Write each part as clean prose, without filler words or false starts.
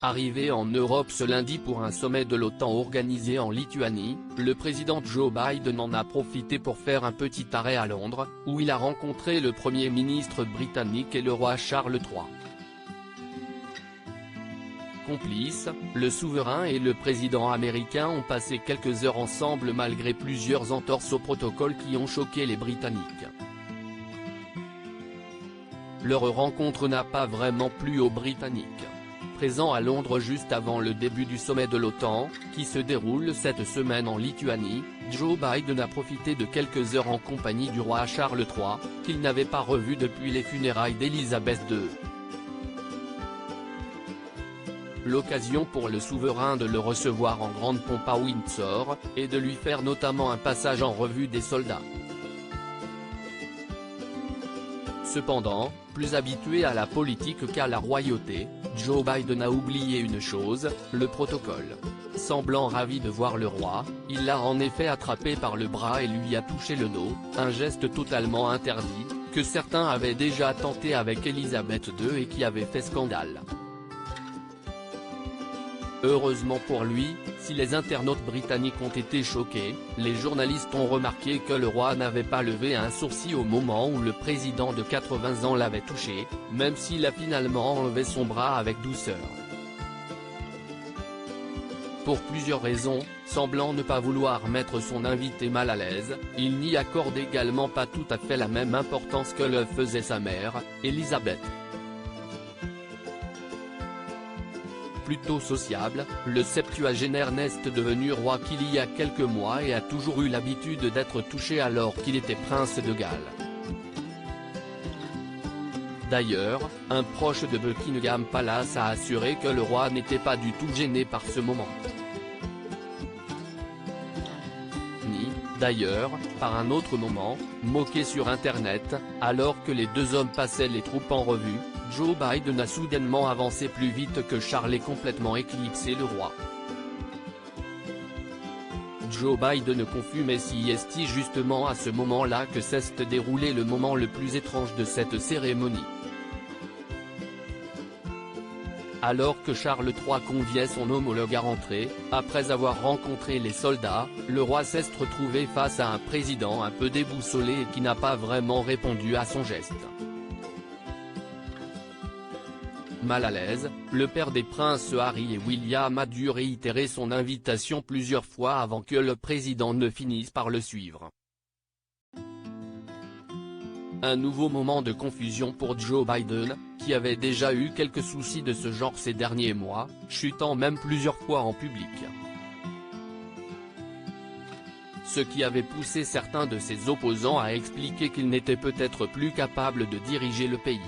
Arrivé en Europe ce lundi pour un sommet de l'OTAN organisé en Lituanie, le président Joe Biden en a profité pour faire un petit arrêt à Londres, où il a rencontré le Premier ministre britannique et le roi Charles III. Complices, le souverain et le président américain ont passé quelques heures ensemble malgré plusieurs entorses au protocole qui ont choqué les Britanniques. Leur rencontre n'a pas vraiment plu aux Britanniques. Présent à Londres juste avant le début du sommet de l'OTAN, qui se déroule cette semaine en Lituanie, Joe Biden a profité de quelques heures en compagnie du roi Charles III, qu'il n'avait pas revu depuis les funérailles d'Élisabeth II. L'occasion pour le souverain de le recevoir en grande pompe à Windsor, et de lui faire notamment un passage en revue des soldats. Cependant, plus habitué à la politique qu'à la royauté, Joe Biden a oublié une chose, le protocole. Semblant ravi de voir le roi, il l'a en effet attrapé par le bras et lui a touché le dos, un geste totalement interdit, que certains avaient déjà tenté avec Élisabeth II et qui avait fait scandale. Heureusement pour lui, si les internautes britanniques ont été choqués, les journalistes ont remarqué que le roi n'avait pas levé un sourcil au moment où le président de 80 ans l'avait touché, même s'il a finalement enlevé son bras avec douceur. Pour plusieurs raisons, semblant ne pas vouloir mettre son invité mal à l'aise, il n'y accorde également pas tout à fait la même importance que le faisait sa mère, Élisabeth. Plutôt sociable, le septuagénaire n'est devenu roi qu'il y a quelques mois et a toujours eu l'habitude d'être touché alors qu'il était prince de Galles. D'ailleurs, un proche de Buckingham Palace a assuré que le roi n'était pas du tout gêné par ce moment. Ni, d'ailleurs, par un autre moment, moqué sur internet, alors que les deux hommes passaient les troupes en revue, Joe Biden a soudainement avancé plus vite que Charles et complètement éclipsé le roi. Joe Biden confus mais si est justement à ce moment-là que s'est déroulé le moment le plus étrange de cette cérémonie. Alors que Charles III conviait son homologue à rentrer, après avoir rencontré les soldats, le roi s'est retrouvé face à un président un peu déboussolé et qui n'a pas vraiment répondu à son geste. Mal à l'aise, le père des princes Harry et William a dû réitérer son invitation plusieurs fois avant que le président ne finisse par le suivre. Un nouveau moment de confusion pour Joe Biden, qui avait déjà eu quelques soucis de ce genre ces derniers mois, chutant même plusieurs fois en public. Ce qui avait poussé certains de ses opposants à expliquer qu'il n'était peut-être plus capable de diriger le pays.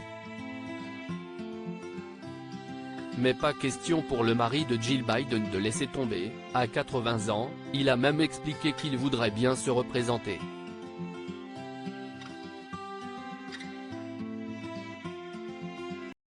Mais pas question pour le mari de Jill Biden de laisser tomber, à 80 ans, il a même expliqué qu'il voudrait bien se représenter.